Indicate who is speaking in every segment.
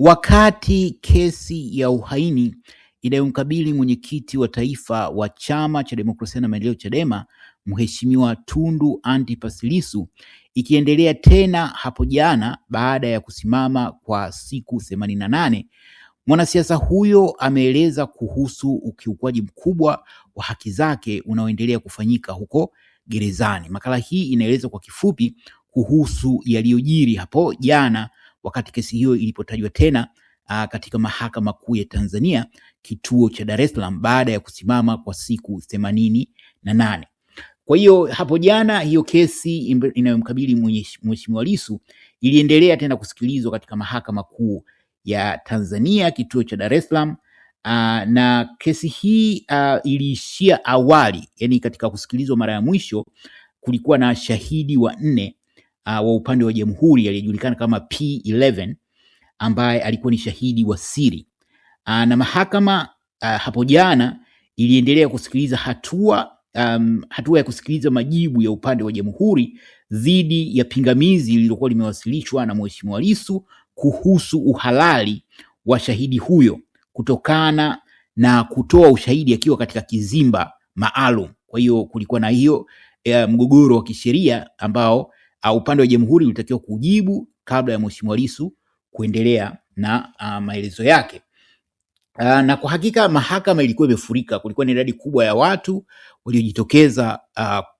Speaker 1: Wakati kesi ya uhaini inayomkabili mwenyekiti wa taifa wa Chama cha Demokrasia na Maendeleo Chadema, Mheshimiwa Tundu Antipas Lissu ikiendelea tena hapo jana baada ya kusimama kwa siku 88, mwanasiasa huyo ameeleza kuhusu ukiukwaji mkubwa wa haki zake unaoendelea kufanyika huko gerezani. Makala hii inaeleza kwa kifupi kuhusu yaliyojiri hapo jana wakati kesi hiyo ilipotajwa tena katika Mahakama Kuu ya Tanzania kituo cha Dar es Salaam baada ya kusimama kwa siku 88. Kwa hiyo hapo jana hiyo kesi inayomkabili Mheshimiwa Lissu iliendelea tena kusikilizwa katika Mahakama Kuu ya Tanzania kituo cha Dar es Salaam, na kesi hii iliishia awali, yani katika kusikilizwa mara ya mwisho kulikuwa na shahidi wa 4 wa upande wa Jamhuri aliyejulikana kama P11 ambaye alikuwa ni shahidi wa siri. Na mahakama hapo jana iliendelea kusikiliza hatua ya kusikiliza majibu ya upande wa Jamhuri dhidi ya pingamizi lililokuwa limewasilishwa na Mheshimiwa Lissu kuhusu uhalali wa shahidi huyo kutokana na kutoa ushahidi akiwa katika kizimba maalum. Kwa hiyo kulikuwa na hiyo mgogoro wa kisheria ambao upande wa Jamhuri ulitakiwa kujibu kabla ya Mheshimiwa Lissu kuendelea na maelezo yake. Na kwa hakika mahakama ilikuwa imefurika. Kulikuwa na idadi kubwa ya watu waliojitokeza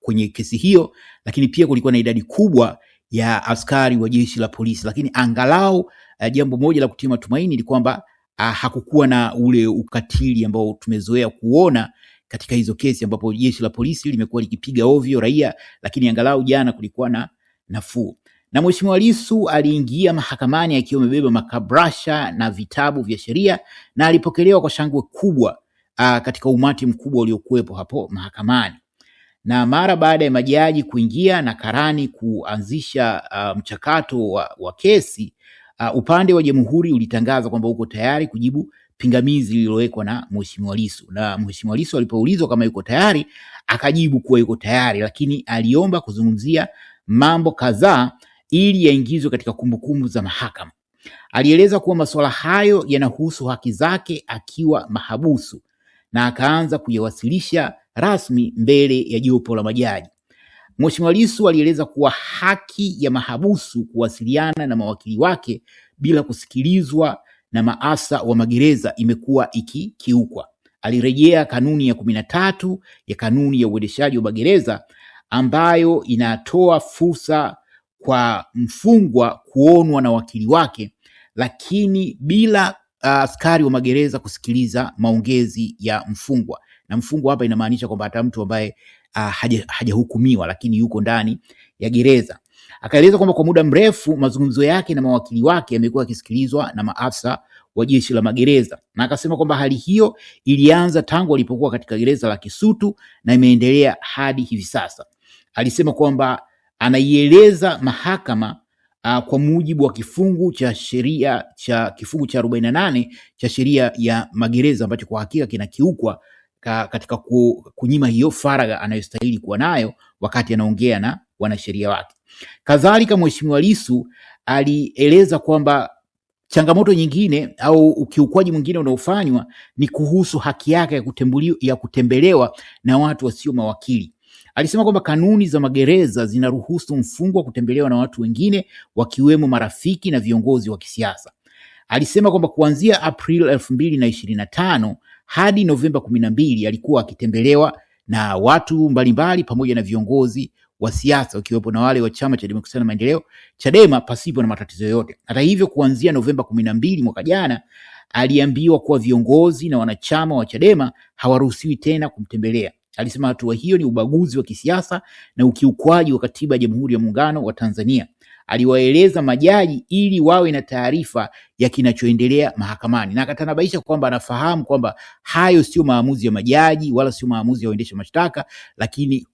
Speaker 1: kwenye kesi hiyo, lakini pia kulikuwa na idadi kubwa ya askari wa jeshi la polisi. Lakini angalau jambo moja la kutia matumaini ni kwamba hakukuwa na ule ukatili ambao tumezoea kuona katika hizo kesi ambapo jeshi la polisi limekuwa likipiga ovyo raia, lakini angalau jana kulikuwa na nafuu. Na Mheshimiwa Lissu aliingia mahakamani akiwa amebeba makabrasha na vitabu vya sheria na alipokelewa kwa shangwe kubwa katika umati mkubwa uliokuwepo hapo mahakamani. Na mara baada ya majaji kuingia na karani kuanzisha mchakato wa kesi, upande wa Jamhuri ulitangaza kwamba uko tayari kujibu pingamizi lililowekwa na Mheshimiwa Lissu. Na Mheshimiwa Lissu alipoulizwa kama yuko tayari, akajibu kuwa yuko tayari, lakini aliomba kuzungumzia mambo kadhaa ili yaingizwe katika kumbukumbu za mahakama. Alieleza kuwa masuala hayo yanahusu haki zake akiwa mahabusu na akaanza kuyawasilisha rasmi mbele ya jopo la majaji. Mheshimiwa Lissu alieleza kuwa haki ya mahabusu kuwasiliana na mawakili wake bila kusikilizwa na maafisa wa magereza imekuwa ikikiukwa. Alirejea kanuni ya 13 ya kanuni ya uendeshaji wa magereza ambayo inatoa fursa kwa mfungwa kuonwa na wakili wake, lakini bila askari wa magereza kusikiliza maongezi ya mfungwa. Na mfungwa hapa inamaanisha kwamba hata mtu ambaye hajahukumiwa lakini yuko ndani ya gereza. Akaeleza kwamba kwa muda mrefu mazungumzo yake na mawakili wake yamekuwa yakisikilizwa na maafisa wa jeshi la magereza, na akasema kwamba hali hiyo ilianza tangu alipokuwa katika gereza la Kisutu na imeendelea hadi hivi sasa. Alisema kwamba anaieleza mahakama kwa mujibu wa kifungu cha sheria cha kifungu cha 48 cha sheria ya magereza ambacho kwa hakika kinakiukwa katika kunyima hiyo faragha anayostahili kuwa nayo wakati anaongea na wanasheria wake. Kadhalika Mheshimiwa Lissu alieleza kwamba changamoto nyingine au ukiukwaji mwingine unaofanywa ni kuhusu haki yake ya kutembelewa na watu wasio mawakili. Alisema kwamba kanuni za magereza zinaruhusu mfungwa kutembelewa na watu wengine wakiwemo marafiki na viongozi wa kisiasa. Alisema kwamba kuanzia April 2025 hadi Novemba 12 alikuwa akitembelewa na watu mbalimbali pamoja na viongozi wa siasa wakiwepo na wale wa Chama cha Demokrasia na Maendeleo Chadema pasipo na matatizo yote. Hata hivyo, kuanzia Novemba 12 mwaka jana aliambiwa kuwa viongozi na wanachama wa Chadema hawaruhusiwi tena kumtembelea. Alisema hatua hiyo ni ubaguzi wa kisiasa na ukiukwaji wa katiba ya Jamhuri ya Muungano wa Tanzania. Aliwaeleza majaji ili wawe na taarifa ya kinachoendelea mahakamani, na akatanabaisha kwamba anafahamu kwamba hayo sio maamuzi ya majaji wala sio maamuzi ya waendesha mashtaka, lakini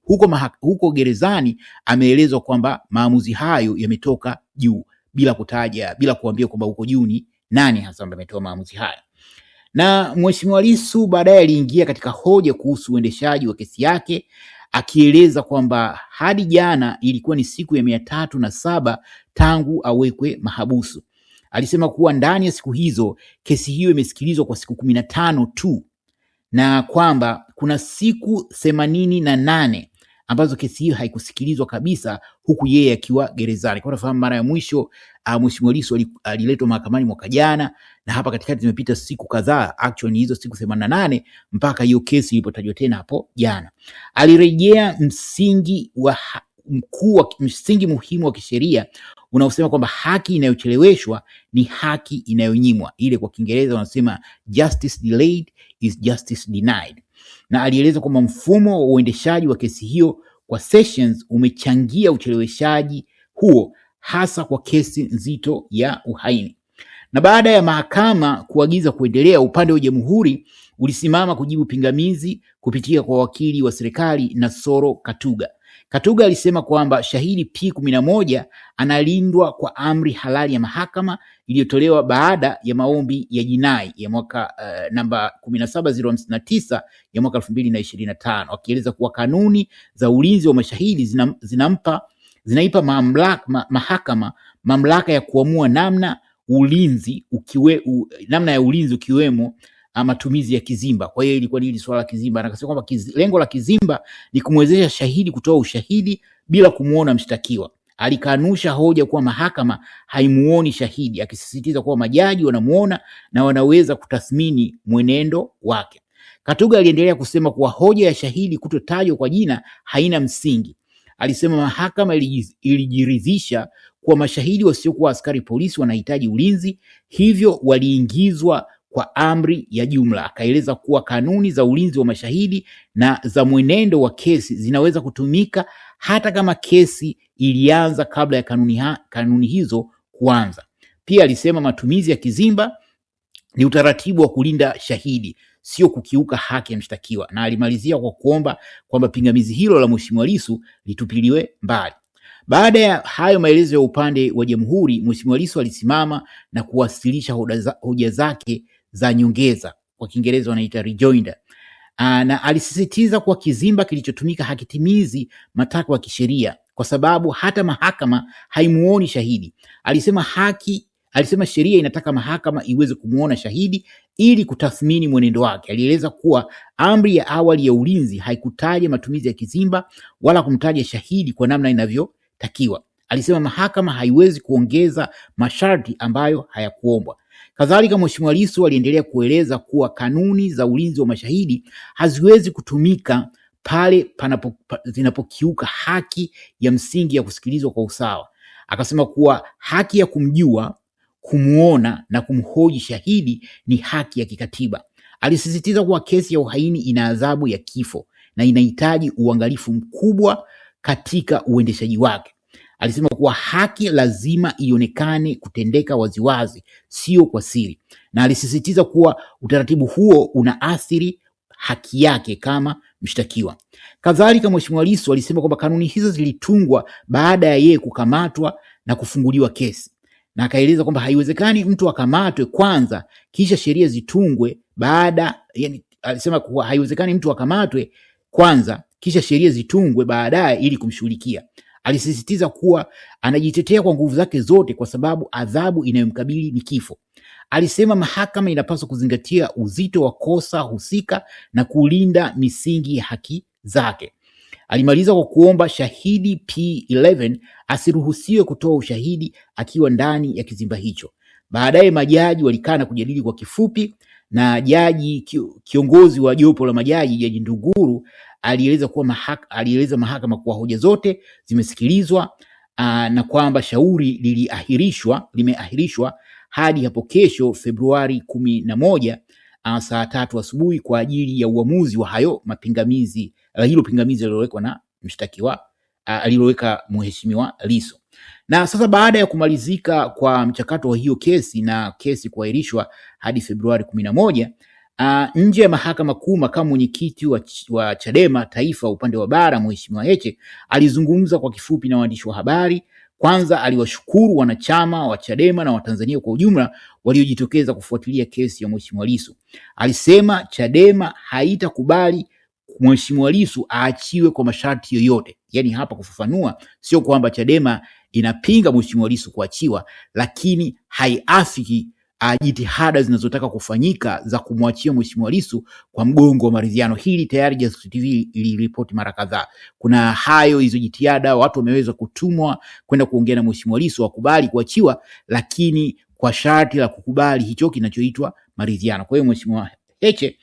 Speaker 1: huko gerezani ameelezwa kwamba maamuzi hayo yametoka juu, bila kuambia kwamba huko juu ni nani hasa ambaye ametoa maamuzi haya. Na Mheshimiwa Lissu baadaye aliingia katika hoja kuhusu uendeshaji wa kesi yake, akieleza kwamba hadi jana ilikuwa ni siku ya 307 tangu awekwe mahabusu. Alisema kuwa ndani ya siku hizo kesi hiyo imesikilizwa kwa siku 15 tu, na kwamba kuna siku 88 ambazo kesi hiyo haikusikilizwa kabisa, huku yeye akiwa gerezani. Kwa nafahamu mara ya mwisho Mheshimiwa Lissu aliletwa mahakamani mwaka jana, na hapa katikati zimepita siku kadhaa, actually ni hizo siku 88 mpaka hiyo kesi ilipotajwa tena hapo jana. Alirejea msingi muhimu wa kisheria unaosema kwamba haki inayocheleweshwa ni haki inayonyimwa. Ile kwa Kiingereza wanasema justice delayed is justice denied. Na alieleza kwamba mfumo wa uendeshaji wa kesi hiyo kwa Sessions umechangia ucheleweshaji huo, hasa kwa kesi nzito ya uhaini. Na baada ya mahakama kuagiza kuendelea, upande wa Jamhuri ulisimama kujibu pingamizi kupitia kwa wakili wa serikali Nasoro Katuga. Katuga alisema kwamba shahidi P11 analindwa kwa amri halali ya mahakama iliyotolewa baada ya maombi ya jinai ya mwaka namba 17059 ya mwaka 2025, akieleza kuwa kanuni za ulinzi wa mashahidi zinaipa mahakama mamlaka ya kuamua namna ya ulinzi ukiwemo matumizi ya kizimba. Kwa hiyo ilikuwa ni swala la kizimba, na akasema kwamba lengo la kizimba ni kumwezesha shahidi kutoa ushahidi bila kumuona mshtakiwa. Alikanusha hoja kuwa mahakama haimuoni shahidi, akisisitiza kuwa majaji wanamuona na wanaweza kutathmini mwenendo wake. Katuga aliendelea kusema kuwa hoja ya shahidi kutotajwa kwa jina haina msingi. Alisema mahakama ilijiridhisha kuwa mashahidi wasiokuwa askari polisi wanahitaji ulinzi, hivyo waliingizwa kwa amri ya jumla. Akaeleza kuwa kanuni za ulinzi wa mashahidi na za mwenendo wa kesi zinaweza kutumika hata kama kesi ilianza kabla ya kanuni hizo kuanza. Pia alisema matumizi ya kizimba ni utaratibu wa kulinda shahidi, sio kukiuka haki ya mshtakiwa, na alimalizia kwa kuomba kwamba pingamizi hilo la Mheshimiwa Lissu litupiliwe mbali. Baada ya hayo maelezo ya upande wa Jamhuri, Mheshimiwa Lissu alisimama na kuwasilisha hoja zake za nyongeza, kwa Kiingereza wanaita rejoinder. Na alisisitiza kuwa kizimba kilichotumika hakitimizi matakwa ya kisheria kwa sababu hata mahakama haimuoni shahidi. Alisema sheria inataka mahakama iweze kumuona shahidi ili kutathmini mwenendo wake. Alieleza kuwa amri ya awali ya ulinzi haikutaja matumizi ya kizimba wala kumtaja shahidi kwa namna inavyotakiwa. Alisema mahakama haiwezi kuongeza masharti ambayo hayakuombwa. Kadhalika, Mheshimiwa Lissu aliendelea kueleza kuwa kanuni za ulinzi wa mashahidi haziwezi kutumika pale zinapokiuka haki ya msingi ya kusikilizwa kwa usawa. Akasema kuwa haki ya kumjua, kumuona na kumhoji shahidi ni haki ya kikatiba. Alisisitiza kuwa kesi ya uhaini ina adhabu ya kifo na inahitaji uangalifu mkubwa katika uendeshaji wake. Alisema kuwa haki lazima ionekane kutendeka waziwazi, sio kwa siri, na alisisitiza kuwa utaratibu huo unaathiri haki yake kama mshtakiwa. Kadhalika, Mheshimiwa Lissu alisema kwamba kanuni hizo zilitungwa baada ya yeye kukamatwa na kufunguliwa kesi, na akaeleza kwamba haiwezekani mtu akamatwe kwanza kisha sheria zitungwe alisema kuwa haiwezekani mtu akamatwe kwanza kisha sheria zitungwe baadaye ili kumshughulikia. Alisisitiza kuwa anajitetea kwa nguvu zake zote kwa sababu adhabu inayomkabili ni kifo. Alisema mahakama inapaswa kuzingatia uzito wa kosa husika na kulinda misingi ya haki zake. Alimaliza kwa kuomba shahidi P11 asiruhusiwe kutoa ushahidi akiwa ndani ya kizimba hicho. Baadaye majaji walikaa na kujadili kwa kifupi, na kiongozi wa jopo la majaji Jaji Nduguru alieleza mahakama kuwa hoja zote zimesikilizwa na kwamba shauri limeahirishwa hadi hapo kesho Februari 11 saa 3 asubuhi kwa ajili ya uamuzi wa hilo pingamizi alilowekwa na mshtakiwa aliloweka Mheshimiwa Lissu. Na sasa baada ya kumalizika kwa mchakato wa hiyo kesi na kesi kuahirishwa hadi Februari 11, nje ya mahakama kuu, makamu mwenyekiti wa Chadema Taifa upande wa bara Mheshimiwa Heche alizungumza kwa kifupi na waandishi wa habari. Kwanza aliwashukuru wanachama wa Chadema na Watanzania kwa ujumla waliojitokeza kufuatilia kesi ya Mheshimiwa Lissu. Alisema Chadema haitakubali Mheshimiwa Lissu aachiwe kwa masharti yoyote. Yani hapa kufafanua, sio kwamba Chadema inapinga Mheshimiwa Lissu kuachiwa, lakini haiafiki jitihada zinazotaka kufanyika za kumwachia Mheshimiwa Lissu kwa mgongo wa maridhiano. Hili tayari Jasusi TV iliripoti mara kadhaa. Kuna hizo jitihada, watu wameweza kutumwa kwenda kuongea na Mheshimiwa Lissu wakubali kuachiwa, lakini kwa sharti la kukubali hicho kinachoitwa maridhiano. Kwa hiyo Mheshimiwa Heche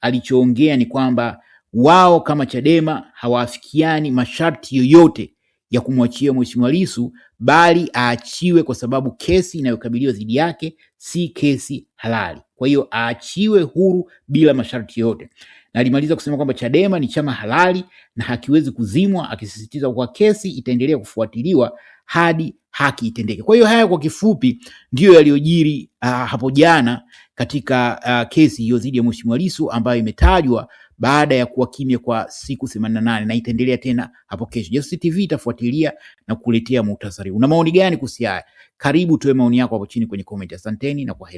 Speaker 1: alichoongea ni kwamba wao kama Chadema hawaafikiani masharti yoyote ya kumwachia Mheshimiwa Lissu, bali aachiwe kwa sababu kesi inayokabiliwa dhidi yake si kesi halali. Kwa hiyo aachiwe huru bila masharti yote. Na alimaliza kusema kwamba Chadema ni chama halali na hakiwezi kuzimwa, akisisitiza kwa kesi itaendelea kufuatiliwa hadi haki itendeke. Kwa hiyo haya kwa kifupi ndiyo yaliyojiri hapo jana katika kesi hiyo dhidi ya Mheshimiwa Lissu ambayo imetajwa baada ya kuwa kimya kwa siku 88 na itaendelea tena hapo kesho. Jasusi TV itafuatilia na kukuletea muhtasari. Una maoni gani kuhusu haya? Karibu tuwe maoni yako hapo chini kwenye comment. Asanteni na kwaheri.